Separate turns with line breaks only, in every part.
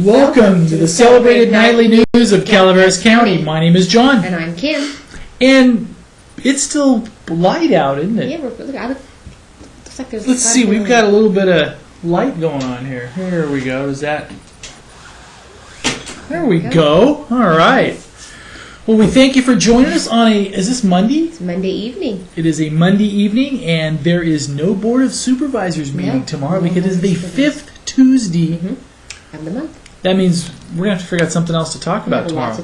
Welcome to the celebrated nightly news of Calaveras County. My name is John.
And I'm Kim.
And it's still light out, isn't it?
Yeah, looks like there's...
Let's see, we've got a little bit of light going on here. Here we go. Is that... There we go. All right. Well, we thank you for joining us on a... Is this Monday?
It's Monday evening.
It is a Monday evening, and there is no Board of Supervisors meeting tomorrow because it is the fifth Tuesday
of the month.
That means we're going to have to figure out something else to talk about tomorrow.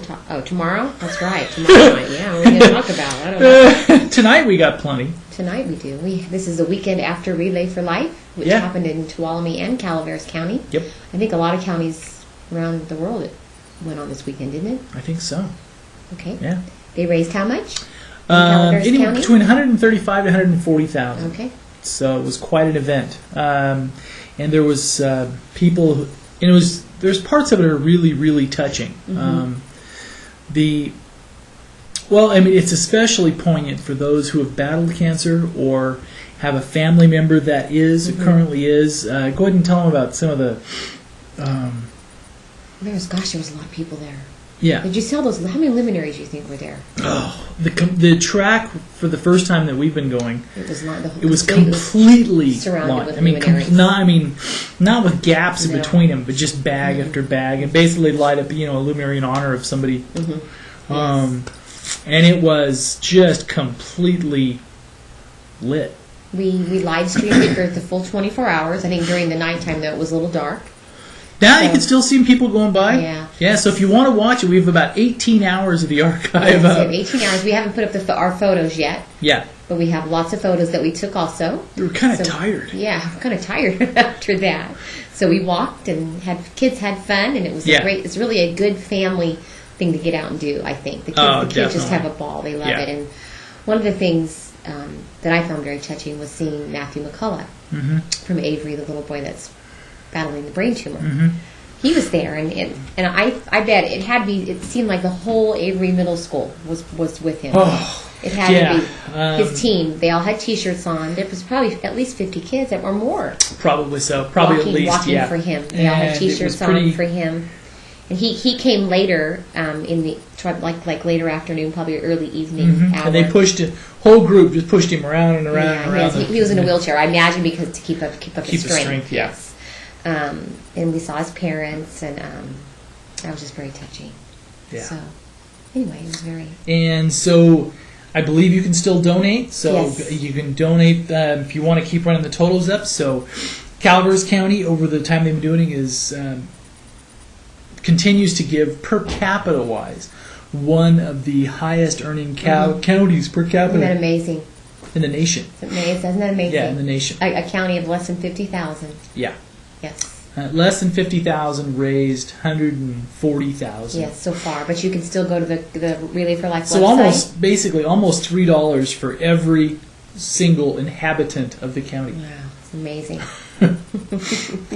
Tomorrow? That's right. Tomorrow night. Yeah, we're going to talk about. I don't know.
Tonight we got plenty.
Tonight we do. This is the weekend after Relay for Life, which happened in Tuolumne and Calaveras County.
Yep.
I think a lot of counties around the world went on this weekend, didn't it?
I think so.
Okay.
Yeah.
They raised how much? Anywhere
between $135,000 to $140,000.
Okay.
So it was quite an event, and there was people, and there's parts of it that are really, really touching. It's especially poignant for those who have battled cancer or have a family member that currently is. Go ahead and tell them about some of the.
There was a lot of people there.
Yeah.
Did you see all those? How many luminaries do you think were there?
Oh, the track for the first time that we've been going.
It was not.
It was completely
surrounded with
luminaries. Not with gaps in between them, but just bag after bag, and basically light up, a luminary in honor of somebody. And it was just completely lit.
We live streamed it for the full 24 hours. I think during the nighttime though it was a little dark.
Now you can still see people going by.
Yeah.
So if you want to watch it, we have about 18 hours of the archive.
We have 18 hours. We haven't put up our photos yet.
Yeah.
But we have lots of photos that we took also.
We were kind of tired.
Yeah, kind of tired after that. So we walked and kids had fun, and it was it's really a good family thing to get out and do. I think the kids just have a ball. They love it. And one of the things that I found very touching was seeing Matthew McCullough from Avery, the little boy that's battling the brain tumor. He was there, and I bet it had to be. It seemed like the whole Avery Middle School was with him. It had to be his team. They all had T-shirts on. There was probably at least 50 kids or more.
Probably so. Probably at least
walking for him. They all had T-shirts on for him. And he came later in the later afternoon, probably early evening hour.
And they pushed it. Whole group just pushed him around and around and around.
He was in a wheelchair, I imagine, because to keep up his strength.
Yes.
And we saw his parents, and that was just very touching.
Yeah.
So anyway, it was very.
And so, I believe you can still donate. So you can donate if you want to keep running the totals up. So Calaveras County, over the time they've been doing, is continues to give per capita wise one of the highest earning counties per capita.
Isn't that amazing?
In the nation.
Isn't that amazing?
Yeah, in the nation.
A county of less than 50,000.
Yeah.
Yes.
Less than 50,000 raised 140,000.
Yes, so far. But you can still go to the Relay for Life website.
So almost $3 for every single inhabitant of the county.
Wow, it's amazing.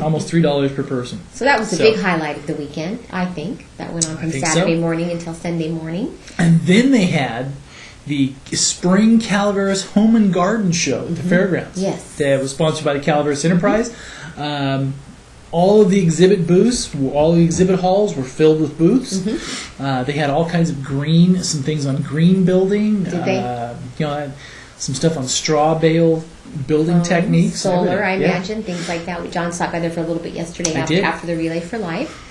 Almost $3 per person.
So that was the big highlight of the weekend, I think. That went on from Saturday morning until Sunday morning.
And then they had the Spring Calaveras Home and Garden Show at the fairgrounds.
Yes.
That was sponsored by the Calaveras Enterprise. All of the exhibit booths, all the exhibit halls were filled with booths. They had all kinds of some things on green building.
Did they?
Some stuff on straw bale building techniques.
Solar, I imagine, things like that. John stopped by there for a little bit yesterday after the Relay for Life.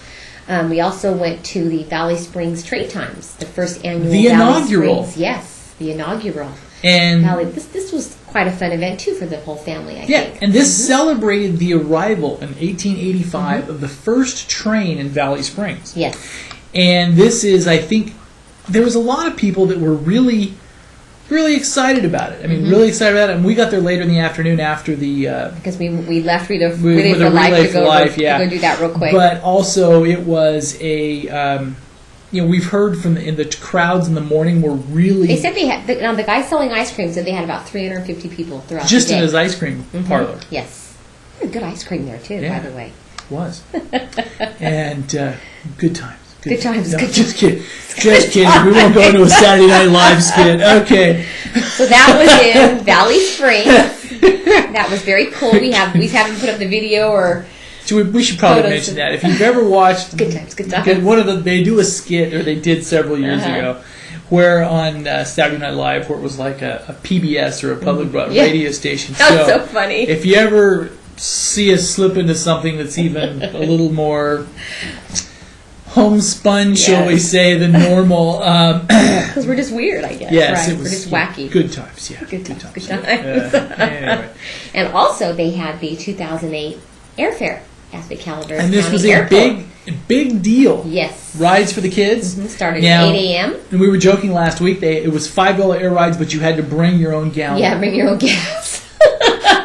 We also went to the Valley Springs Trade Times, the first annual
inaugural.
Springs. Yes, the inaugural.
And
this was quite a fun event too for the whole family, I think.
And this celebrated the arrival in 1885 of the first train in Valley Springs.
Yes.
And this is, I think, there was a lot of people that were really, really excited about it. I mean, really excited about it. And we got there later in the afternoon after the...
because we left Relay for Life to go do that real quick.
But also it was a... we've heard in the crowds in the morning were really...
They said they had... the guy selling ice cream said they had about 350 people throughout the day.
Just in his ice cream parlor.
Yes. Good ice cream there, too, by the way.
It was. And good times.
Good times.
No, just kidding. Just kidding. We won't go into a Saturday Night Live skit. Okay.
So that was in Valley Springs. That was very cool. We haven't put up the video or
So we should probably
Photos
mention that if you've ever watched
good times.
they do a skit, or they did several years ago, where on Saturday Night Live, where it was like a PBS or a public radio station.
That's so funny.
If you ever see us slip into something that's even a little more homespun, shall we say, than normal,
because we're just weird, I guess.
Yes,
right? We're just wacky.
Good times, yeah.
Good times.
Anyway.
And also, they had the 2008 airfare at the Calaveras
And this
County
was
Airport.
a big deal.
Yes.
Rides for the kids.
Started
now,
at 8 a.m.
And we were joking last week, it was $5 air rides, but you had to bring your own gallon.
Yeah, bring your own gas.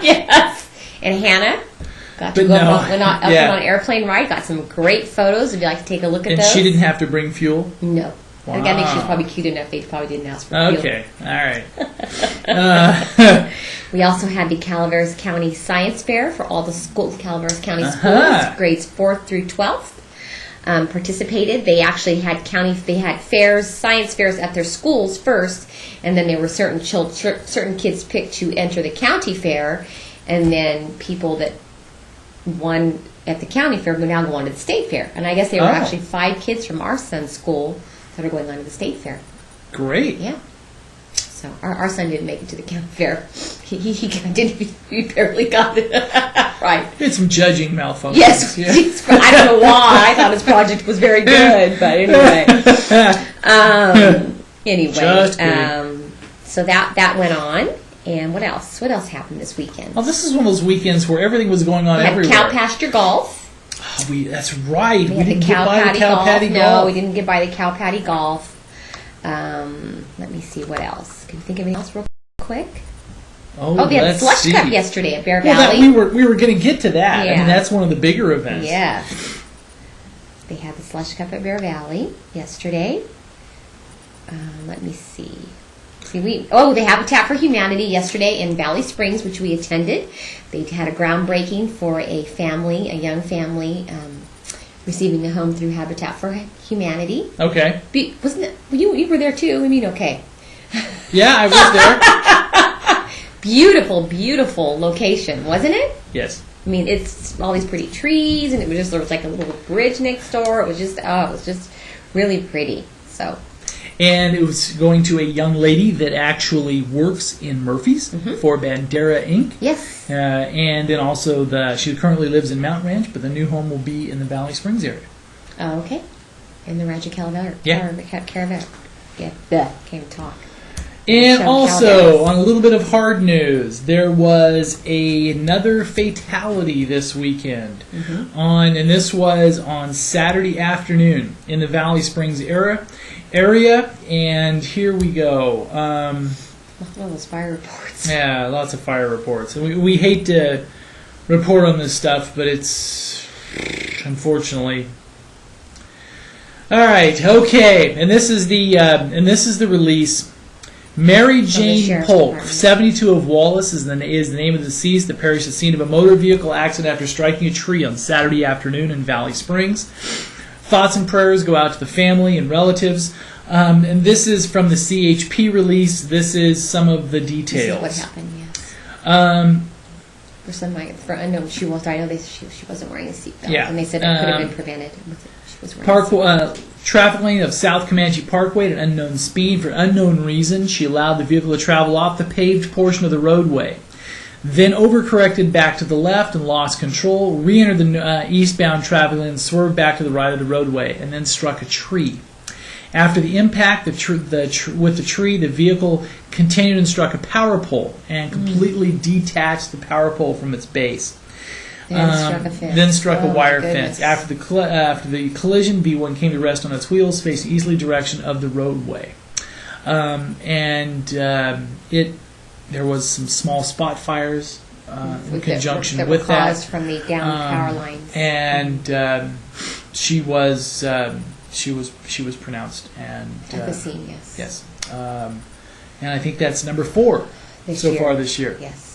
Yes. And Hannah got to went on an airplane ride, got some great photos. If you'd like to take a look at those.
And she didn't have to bring fuel?
No.
Wow.
I think she was probably cute enough. They probably didn't ask for fuel.
Okay, all right.
We also had the Calaveras County Science Fair for all the Calaveras County schools, grades 4th through 12th. Participated. They actually had fairs, science fairs at their schools first, and then there were certain kids picked to enter the county fair, and then people that won at the county fair would now go on to the state fair. And I guess there were actually 5 kids from our son's school that are going on to the state fair.
Great.
Yeah. So our son didn't make it to the county fair. He barely got it. Right.
It's some judging malfunction.
Yes.
Yeah.
I don't know why. I thought his project was very good, but anyway. So that went on. And what else? What else happened this weekend?
Well, this is one of those weekends where everything was going on everywhere.
Cow pasture golf.
Oh, that's right.
We didn't get by the cow patty golf. No, we didn't get by the cow patty golf. Let me see what else. Can you think of anything else real quick?
Oh,
they had the slush cup yesterday at Bear Valley.
We were going to get to that.
Yeah.
I mean, that's one of the bigger events.
Yeah. They had the slush cup at Bear Valley yesterday. Let me see. They have Habitat for Humanity yesterday in Valley Springs, which we attended. They had a groundbreaking for a young family, receiving a home through Habitat for Humanity.
Okay.
Wasn't it? You were there too. I mean, okay.
Yeah, I was there.
Beautiful, beautiful location, wasn't it?
Yes.
I mean, it's all these pretty trees, and there was like a little bridge next door. It was just really pretty. So.
And it was going to a young lady that actually works in Murphy's for Bandera Inc.
Yes.
And then also she currently lives in Mount Ranch, but the new home will be in the Valley Springs area.
Oh, okay. In the Rancho Calaveras.
Yeah.
Caravan. Yeah. Can't talk.
And also, on a little bit of hard news, there was another fatality this weekend. And this was on Saturday afternoon in the Valley Springs area. And here we go.
All those fire reports.
Yeah, lots of fire reports. We hate to report on this stuff, but it's unfortunately. All right, okay, and this is the release. Mary Jane Polk, 72 of Wallace, is the name of the deceased. The parish is scene of a motor vehicle accident after striking a tree on Saturday afternoon in Valley Springs. Thoughts and prayers go out to the family and relatives. And this is from the CHP release. This is some of the details.
This is what happened, yes. For unknown, she wasn't wearing a seatbelt. Yeah. And they said it could have been prevented. She was wearing
traffic lane of South Comanche Parkway at an unknown speed. For unknown reason, she allowed the vehicle to travel off the paved portion of the roadway. Then overcorrected back to the left and lost control, re-entered the eastbound traffic lane, swerved back to the right of the roadway, and then struck a tree. After the impact with the tree, the vehicle continued and struck a power pole and completely detached the power pole from its base. Then struck a wire fence. After the collision, V1 came to rest on its wheels, facing easterly direction of the roadway. There was some small spot fires in conjunction with that.
Caused from the down power lines.
And she was pronounced and
at the scene. Yes.
Yes. And I think that's number 4 so far this year.
Yes.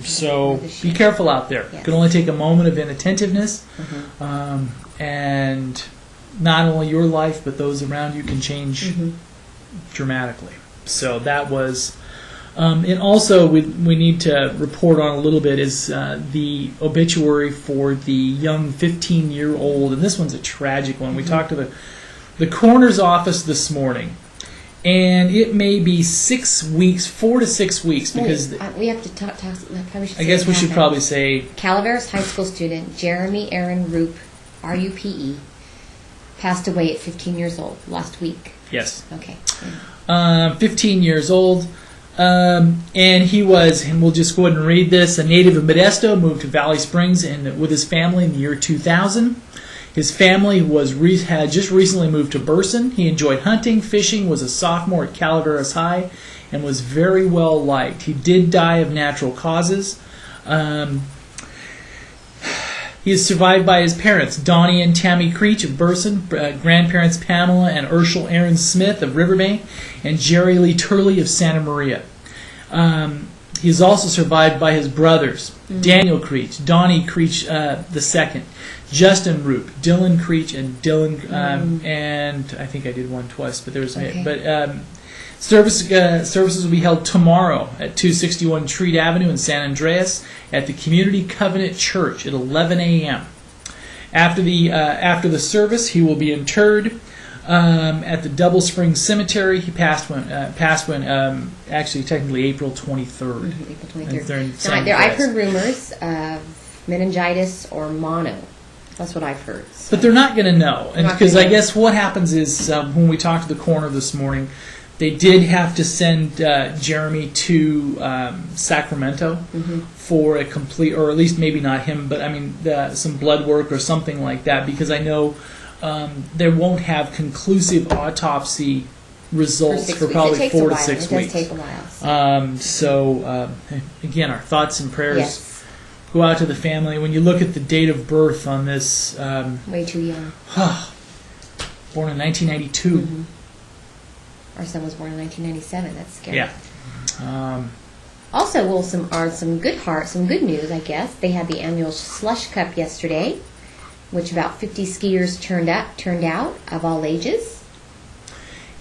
So be careful out there. Yes. It can only take a moment of inattentiveness, and not only your life but those around you can change dramatically. So that was And also, we need to report on a little bit is the obituary for the young 15-year-old, and this one's a tragic one. We talked to the coroner's office this morning, and it may be 6 weeks, 4 to 6 weeks, because
we have to talk. Probably should
I guess we should probably say
Calaveras High School student Jeremy Aaron Rupe, RUPE, passed away at 15 years old last week.
Yes.
Okay.
15 years old. And he was, and we'll just go ahead and read this, a native of Modesto, moved to Valley Springs with his family in the year 2000. His family had just recently moved to Burson. He enjoyed hunting, fishing, was a sophomore at Calaveras High, and was very well liked. He did die of natural causes. He is survived by his parents, Donnie and Tammy Creech of Burson, grandparents Pamela and Urshel Aaron Smith of Riverbank, and Jerry Lee Turley of Santa Maria. He is also survived by his brothers, Daniel Creech, Donnie Creech II, Justin Roop, Dylan Creech, and Dylan, and I think I did one twice, but there's services will be held tomorrow at 261 Treat Avenue in San Andreas at the Community Covenant Church at 11 a.m. After the service, he will be interred at the Double Spring Cemetery. He passed when actually technically April 23rd.
April 23rd. Now, I've heard rumors of meningitis or mono. That's what I've heard. So.
But they're not going to know, because I guess what happens is when we talked to the coroner this morning, they did have to send Jeremy to Sacramento for a complete, or at least maybe not him, but I mean some blood work or something like that, because I know they won't have conclusive autopsy results for probably 4 to 6 weeks.
It does take a while.
So again, our thoughts and prayers go out to the family. When you look at the date of birth on this,
way too young.
Born in 1992.
Our son was born in 1997. That's scary.
Yeah.
Also, some good news, I guess. They had the annual Slush Cup yesterday, which about 50 skiers turned out of all ages.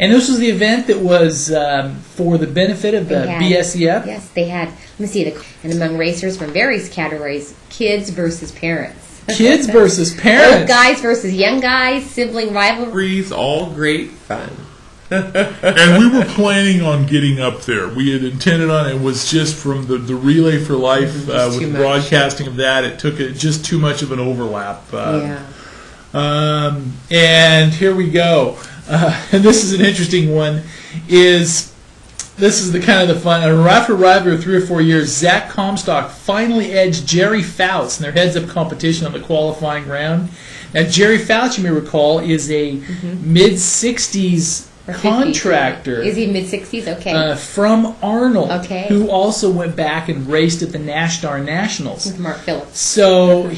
And this was the event that was for the benefit of the BSEF?
Yes, they had, let me see, and among racers from various categories, kids versus parents.
Kids versus parents.
Old guys versus young guys, sibling rivalries.
All great fun.
And we were planning on getting up there. We had intended on it. Was just from the Relay for Life with broadcasting of that. It took just too much of an overlap. And here we go. And this is an interesting one. This is the kind of the fun. After a rivalry of 3 or 4 years, Zach Comstock finally edged Jerry Fouts in their heads-up competition on the qualifying round. Now, Jerry Fouts, you may recall, is a mid-60s contractor.
Is he mid-60s? Okay.
From Arnold, who also went back and raced at the NASHDAR Nationals.
With Mark Phillips.
So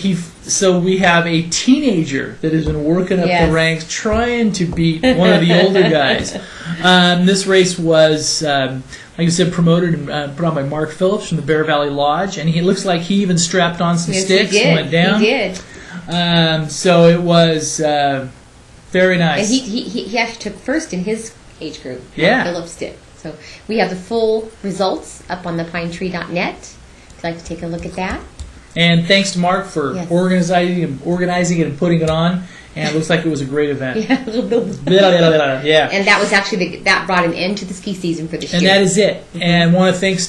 we have a teenager that has been working up the ranks, trying to beat one of the older guys. This race was, like I said, promoted and put on by Mark Phillips from the Bear Valley Lodge, and he looks like he even strapped on some sticks and went down.
He did.
So it was very nice.
And he actually took first in his age group.
Yeah.
Phillips did. So we have the full results up on thepinetree.net. If you'd like to take a look at that.
And thanks to Mark for organizing it and putting it on. And it looks like it was a great event.
Yeah. And that was actually that brought an end to the ski season for this year.
And that is it. And thanks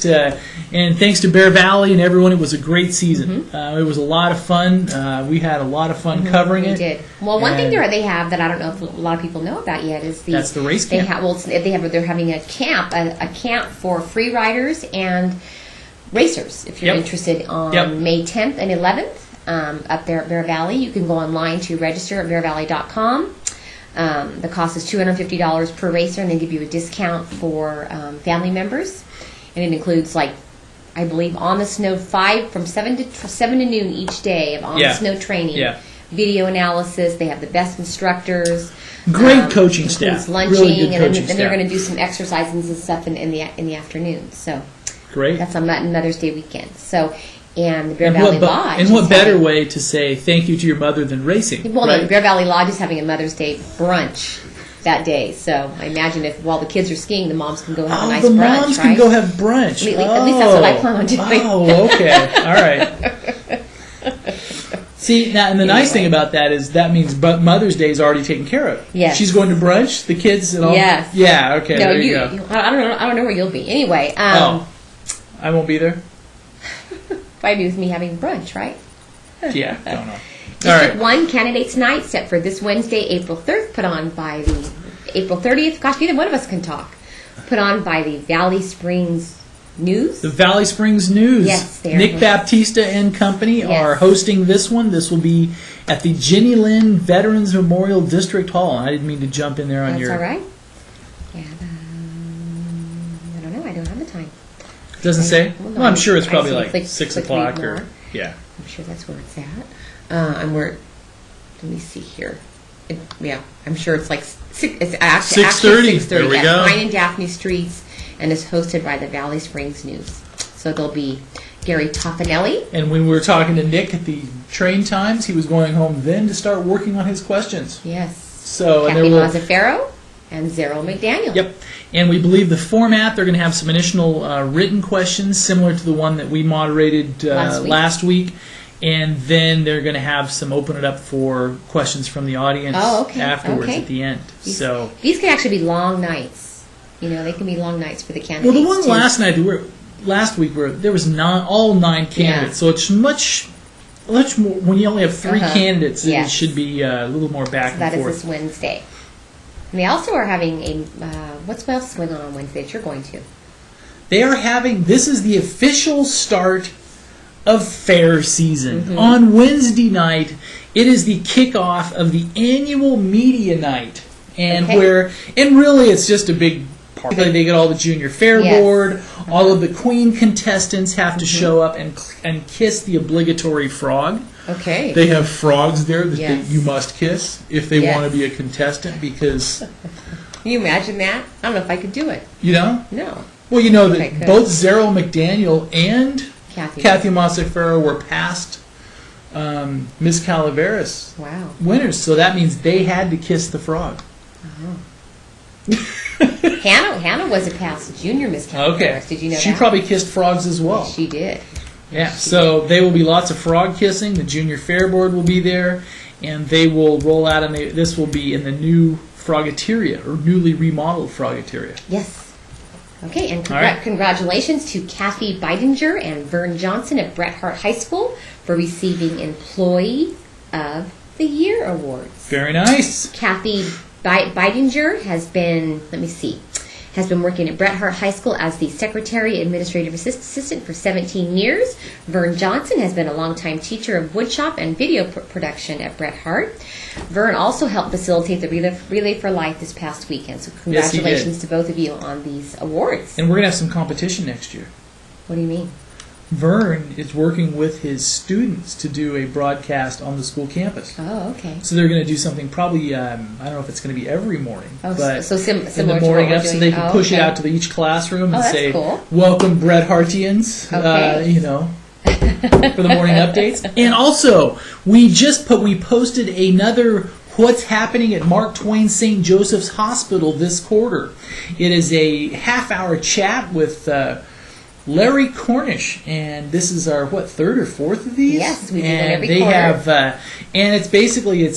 to Bear Valley and everyone. It was a great season. It was a lot of fun. We had a lot of fun covering it.
We did. Well, one thing they have that I don't know if a lot of people know about yet is
that's the race camp.
They're having a camp for free riders and racers. If you're interested on May 10th and 11th. Up there at Bear Valley. You can go online to register at bearvalley.com. The cost is $250 per racer, and they give you a discount for family members. And it includes, I believe, on the snow from 7 to noon each day of on the snow training, video analysis. They have the best instructors,
great coaching staff,
lunching,
really good
and
coaching
then they're going to do some exercises and stuff in the afternoon. So
great.
That's on Mother's Day weekend. So. And the Bear Valley Lodge.
And what better way to say thank you to your mother than racing?
Well, no, the Bear Valley Lodge is having a Mother's Day brunch. that day. So I imagine if while the kids are skiing, the moms can go have a nice
the
brunch.
moms
right?
can go have brunch.
At least that's what I plan on doing.
Oh, okay. All right. See, now, and the nice thing about that is that means Mother's Day is already taken care of.
Yes.
She's going to brunch, the kids and all.
Yes.
Yeah, okay,
No,
there you go.
I don't know where you'll be. Anyway.
I won't be there?
Friday is me having brunch, right?
Yeah, I don't know.
District 1 Candidates Night set for this Wednesday, April 3rd, put on by the April 30th. Gosh, neither one of us can talk. Put on by the Valley Springs News.
The Valley Springs News.
Yes, they are.
Nick Baptista and company are hosting this one. This will be at the Jenny Lynn Veterans Memorial District Hall. I didn't mean to jump in there on
That's
your...
all right. Yeah, I don't know. I don't have the time.
Doesn't say?
Well,
I'm sure it's probably
I
like
click
6
read
o'clock
more.
or... Yeah.
I'm sure that's where it's at. Let me see here. I'm sure it's like it's actually
6:30.
6:30.
There we
at
go.
Pine and Daphne Streets, and is hosted by the Valley Springs News. So there'll be Gary Toffanelli.
And when we were talking to Nick at the train times, he was going home then to start working on his questions.
Yes.
So
Kathy Mazzaferro and Zero McDaniel.
Yep. And we believe the format, they're going to have some initial written questions similar to the one that we moderated last week. And then they're going to have some open it up for questions from the audience afterwards at the end.
These can actually be long nights. They can be long nights for the candidates.
Well, the one last week there was all 9 candidates. So it's much more when you only have 3 candidates. It should be a little more back and forth.
That is this Wednesday. And they also are having a what else is going on Wednesday that you're going to?
They are having, this is the official start of fair season. Mm-hmm. On Wednesday night, it is the kickoff of the annual media night. And really it's just a big party. They get all the junior fair board, all of the queen contestants have to show up and kiss the obligatory frog.
Okay.
They have frogs there that you must kiss if they want to be a contestant because...
Can you imagine that? I don't know if I could do it.
You know?
No.
Well, you know that both Zero McDaniel and Kathy Mazzaferro were past Miss Calaveras winners, so that means they had to kiss the frog.
Hannah was a past junior Miss Calaveras. Did you know that?
She probably kissed frogs as well.
She did.
Yeah, so there will be lots of frog kissing. The junior fair board will be there, and they will roll out, and this will be in the new Frogateria, or newly remodeled Frogateria.
Yes. Okay, and congratulations to Kathy Bidinger and Vern Johnson at Bret Harte High School for receiving Employee of the Year awards.
Very nice.
Kathy Bidinger has been working at Bret Harte High School as the Secretary Administrative Assistant for 17 years. Vern Johnson has been a longtime teacher of woodshop and video production at Bret Harte. Vern also helped facilitate the Relay for Life this past weekend. So congratulations to both of you on these awards.
And we're going to have some competition next year.
What do you mean?
Vern is working with his students to do a broadcast on the school campus.
Oh, okay.
So they're going to do something probably, I don't know if it's going to be every morning.
But so similar
in the morning up, so they can push it out to each classroom and say, welcome Bret Hartians, for the morning updates. And also, we posted another What's Happening at Mark Twain St. Joseph's Hospital this quarter. It is a half-hour chat with Larry Cornish, and this is our third or fourth of these.
Yes, we do
and
every
they
quarter.
have, and it's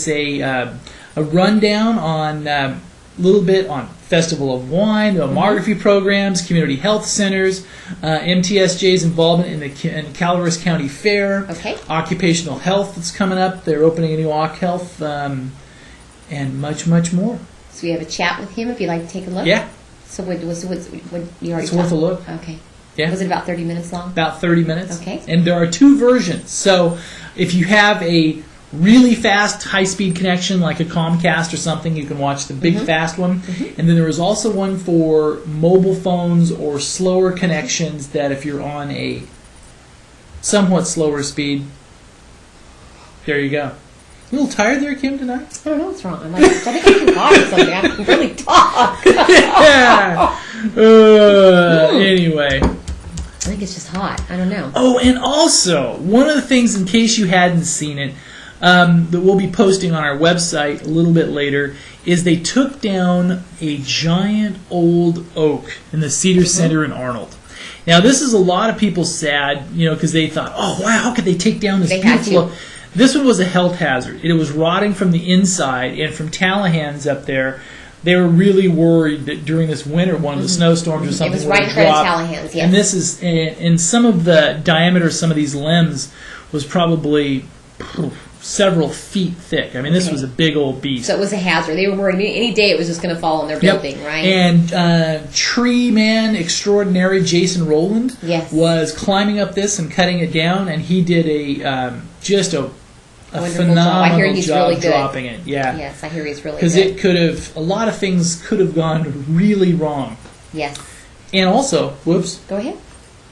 a rundown on a little bit on Festival of Wine, the mammography programs, community health centers, MTSJ's involvement in the Calaveras County Fair, occupational health that's coming up. They're opening a new Occ Health, and much, much more.
So we have a chat with him if you'd like to take a look.
Yeah.
So what you already?
It's worth a look.
Okay.
Yeah.
Was it about 30 minutes long?
About 30 minutes.
Okay.
And there are 2 versions. So if you have a really fast, high-speed connection like a Comcast or something, you can watch the big, fast one. Mm-hmm. And then there is also one for mobile phones or slower connections that if you're on a somewhat slower speed, there you go. You a little tired there, Kim, tonight?
I don't know what's wrong. I think I'm too hot or something. I can really talk.
Yeah. Anyway.
I think it's just hot. I don't know.
Oh, and also, one of the things, in case you hadn't seen it,
that we'll be posting on our website a little bit later is they took down a giant old oak in the Cedar Center in Arnold. Now, this is a lot of people sad, because they thought, oh, wow, how could they take down this beautiful... This one was a health hazard. It was rotting from the inside, and from Tallahans up there, they were really worried that during this winter, one of the snowstorms or something
would drop. It was right in front of Tallahans, yes.
And this is, and some of the diameter of some of these limbs was probably several feet thick. I mean, this was a big old beast.
So it was a hazard. They were worried any day it was just going to fall on their building, right?
And tree man extraordinary Jason Rowland was climbing up this and cutting it down, and he did a phenomenal job really dropping it. Yeah.
Yes, I hear he's really good.
Because it could have, a lot of things could have gone really wrong.
Yes.
And also, whoops.
Go ahead.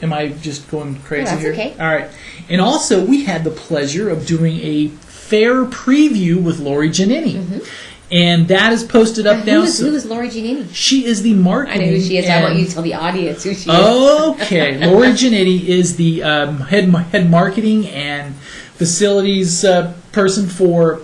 Am I just going crazy here?
Okay.
All right. And also, we had the pleasure of doing a fair preview with Lori Giannini. And that is posted up now.
Who is Lori Giannini?
She is the marketing.
I know who she is. I want you to tell the audience who she is.
Okay. Lori Giannini is the head marketing and facilities person for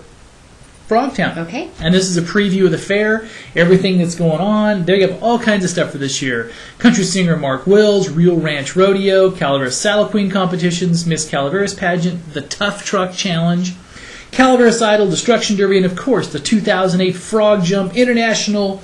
Frogtown.
Okay.
And this is a preview of the fair, everything that's going on. They have all kinds of stuff for this year. Country singer Mark Wills, Real Ranch Rodeo, Calaveras Saddle Queen competitions, Miss Calaveras pageant, the Tough Truck Challenge, Calaveras Idol, Destruction Derby, and of course the 2008 Frog Jump International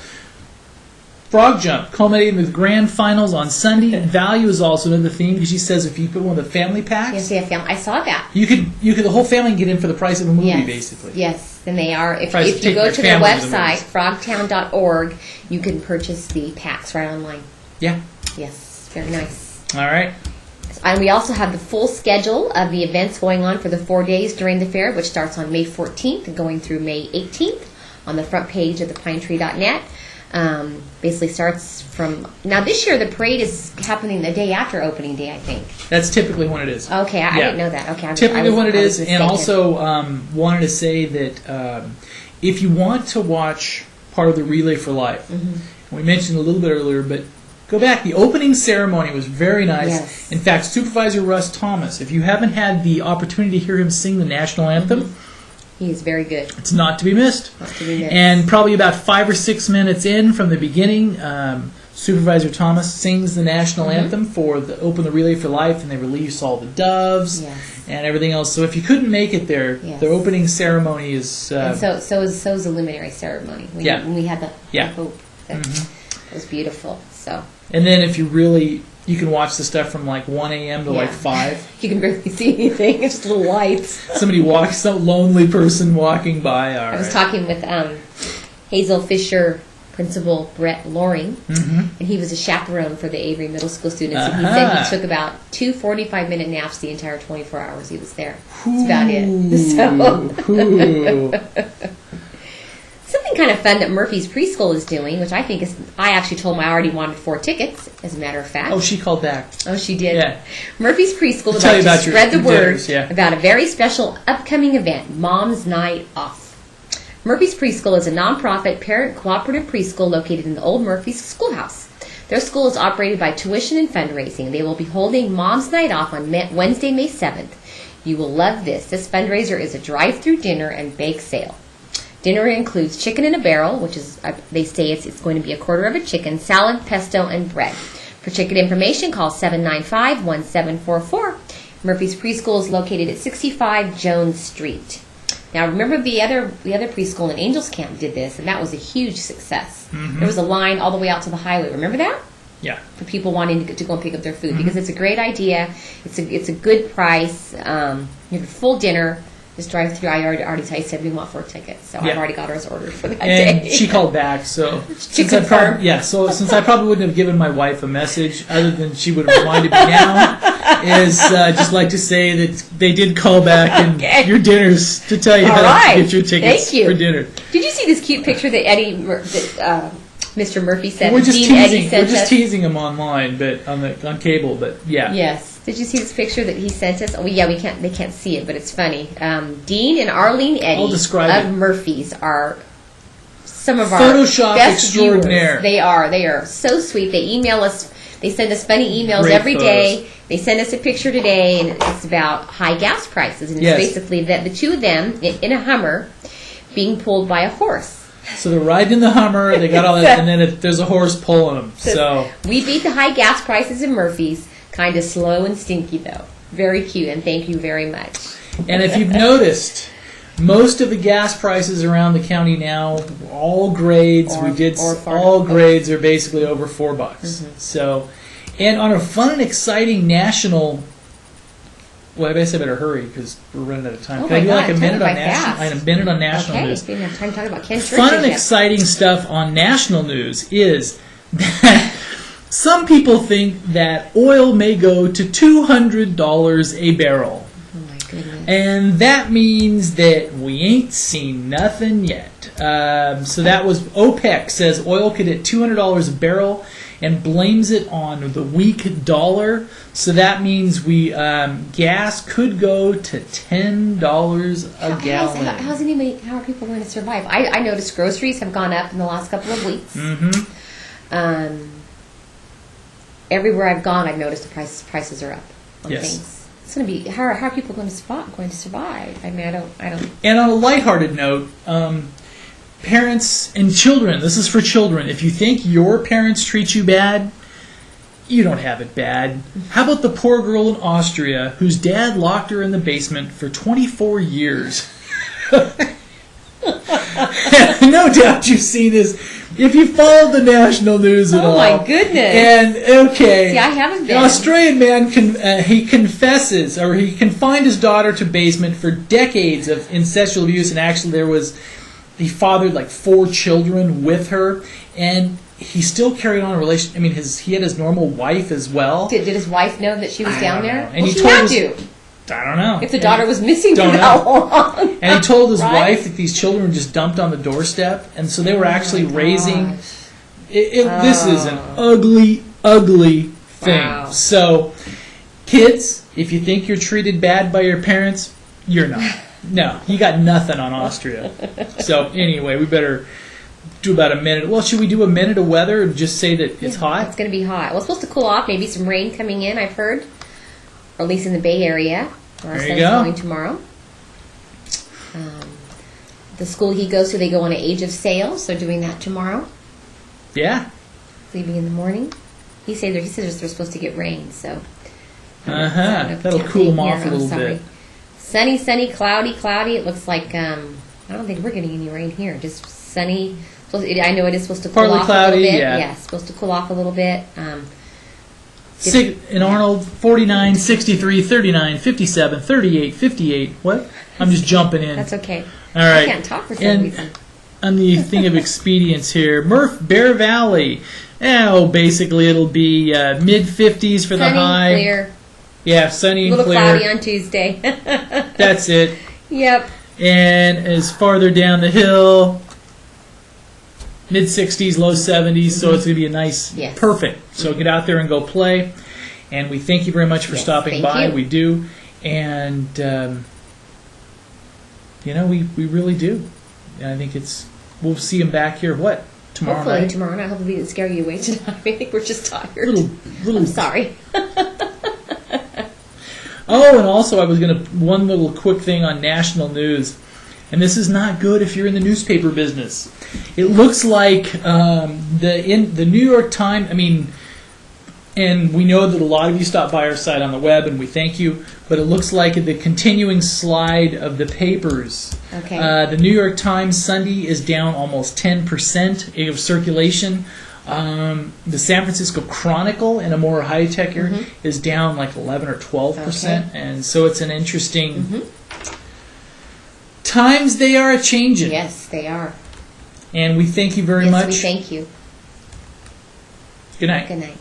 Frog Jump, culminating with grand finals on Sunday. Value is also another theme because she says if you put one of the family packs,
I saw that.
You could the whole family can get in for the price of a movie, basically.
Yes, and they are. If you go to their website, frogtown.org, you can purchase the packs right online.
Yeah.
Yes, very nice.
All right.
And we also have the full schedule of the events going on for the 4 days during the fair, which starts on May 14th and going through May 18th on the front page of thepinetree.net. Basically starts from... Now, this year, the parade is happening the day after opening day, I think.
That's typically when it is.
Okay, I didn't know that. Okay,
typically when it is, and also wanted to say that if you want to watch part of the Relay for Life, we mentioned a little bit earlier, but go back. The opening ceremony was very nice.
Yes.
In fact, Supervisor Russ Thomas, if you haven't had the opportunity to hear him sing the national anthem,
he is very good.
It's not to be missed.
Not to be missed.
And probably about 5 or 6 minutes in from the beginning, Supervisor Thomas sings the national anthem for open the Relay for Life, and they release all the doves and everything else. So if you couldn't make it there, the opening ceremony is...
and so is the luminary ceremony. When we had the hope. That was beautiful. So. And
then if you really... You can watch the stuff from like 1 a.m. to like 5.
You can barely see anything. It's just little lights.
Somebody walks, some lonely person walking by.
I was talking with Hazel Fisher Principal Brett Loring, and he was a chaperone for the Avery Middle School students. And he said he took about 2 45-minute naps the entire 24 hours he was there. That's about it. Something kind of fun that Murphy's Preschool is doing, which I think is... I actually told him I already wanted 4 tickets, as a matter of fact.
Oh, she called back.
Oh, she did?
Yeah.
Murphy's Preschool would like to spread the word about a very special upcoming event, Mom's Night Off. Murphy's Preschool is a non-profit, parent cooperative preschool located in the old Murphy's Schoolhouse. Their school is operated by tuition and fundraising. They will be holding Mom's Night Off on Wednesday, May 7th. You will love this. This fundraiser is a drive-through dinner and bake sale. Dinner includes chicken in a barrel, which is, they say it's going to be a quarter of a chicken, salad, pesto, and bread. For ticket information, call 795-1744. Murphy's Preschool is located at 65 Jones Street. Now, remember the other preschool in Angels Camp did this, and that was a huge success. There was a line all the way out to the highway. Remember that?
Yeah.
For people wanting to go and pick up their food, because it's a great idea. It's a good price. You have a full dinner. Just drive through. I already said we want 4 tickets, so I've already got ours ordered for that day.
And she called back, so
since I
probably wouldn't have given my wife a message, other than she would have reminded me now, is just like to say that they did call back and your dinner's to tell you how to get your tickets for dinner.
Did you see this cute picture that Mr. Murphy sent?
We're just teasing him online, but on cable, but yeah.
Yes. Did you see this picture that he sent us? Oh, yeah, they can't see it, but it's funny. Dean and Arlene Eddy of Murphy's are some of our
Photoshop
best
extraordinaire.
Viewers. They are so sweet. They email us They send us funny emails
Great
every
photos.
day. They send us a picture today, and it's about high gas prices. And it's
Yes.
basically that the two of them in a Hummer being pulled by a horse.
So they're riding in the Hummer, they got all that, and then there's a horse pulling them. So
We beat the high gas prices in Murphy's. Kind of slow and stinky, though. Very cute, and thank you very much.
and if you've noticed, most of the gas prices around the county now, all grades, all grades are basically over $4.
Mm-hmm.
So, and on a fun and exciting national. Well, I guess I better hurry because we're running out of time.
Oh
Can I
my
do like
God,
a minute
time
on
by
national?
fast.
A minute on national
Okay,
news.
so we didn't have time to talk about Ken Church.
Fun and exciting stuff on national news is that some people think that oil may go to $200 a barrel.
Oh my goodness.
And that means that we ain't seen nothing yet. So that was OPEC says oil could hit $200 a barrel and blames it on the weak dollar. So that means gas could go to $10 a gallon.
How are people going to survive? I noticed groceries have gone up in the last couple of weeks.
Mm-hmm.
Everywhere I've gone, I've noticed the prices are up on
Yes.
things. It's going to be how are people going to survive? I mean, I don't.
And on a lighthearted note, parents and children, this is for children. If you think your parents treat you bad, you don't have it bad. How about the poor girl in Austria whose dad locked her in the basement for 24 years? No doubt you've seen this. If you follow the national news at all.
Oh my goodness!
And okay,
See, I haven't been.
An Australian man he confesses, or he confined his daughter to basement for decades of incestual abuse, and actually he fathered like 4 children with her, and he still carried on a relationship. I mean, he had his normal wife as well.
Did his wife know that she was down there?
And
she had to.
I don't know.
If the daughter was missing for
Don't
that long.
And he told his
Right?
wife that these children were just dumped on the doorstep, and so they were actually raising. This is an ugly, ugly thing.
Wow.
So, kids, if you think you're treated bad by your parents, you're not. No, you got nothing on Austria. So anyway, we better do about a minute. Well, should we do a minute of weather and just say that it's hot?
It's going to be hot. Well, it's supposed to cool off. Maybe some rain coming in, I've heard. Or at least in the Bay Area. Where our
There
son's
you go.
going tomorrow. The school he goes to, they go on an age of sail, so doing that tomorrow.
Yeah.
Leaving in the morning. He says they're supposed to get rain, so.
That'll cool them off a little bit.
Sunny, cloudy. It looks like I don't think we're getting any rain here. Just sunny. I know it is supposed to cool
Partly
off
cloudy,
a little bit.
yeah.
It's supposed to cool off a little bit.
In Arnold, 49, 63, 39, 57, 38, 58. What? I'm just jumping in.
That's okay.
All right.
I can't talk for some reason.
On the thing of expedience here, Bear Valley. Basically it'll be mid-50s for the high.
Sunny, clear.
Yeah, sunny and
A little
clear.
cloudy on Tuesday.
That's it.
Yep.
And as farther down the hill, mid-60s, low 70s, so it's going to be a nice,
Yes.
perfect. So get out there and go play. And we thank you very much for stopping
thank
by.
you.
We do. And, we really do. And I think we'll see him back here, tomorrow
Hopefully
night?
tomorrow night. Hopefully we didn't scare you away tonight. I think we're just tired.
Little
I'm sorry.
Oh, and also I was one little quick thing on national news, and this is not good if you're in the newspaper business. It looks like the New York Times. And we know that a lot of you stop by our site on the web, and we thank you. But it looks like the continuing slide of the papers.
Okay.
The New York Times Sunday is down almost 10% of circulation. The San Francisco Chronicle, in a more high-tech area, is down like 11 or 12%.
Okay.
And so it's an interesting... Times they are a-changing.
Yes, they are.
And we thank you very much.
Yes, we thank you.
Good night.
Good night.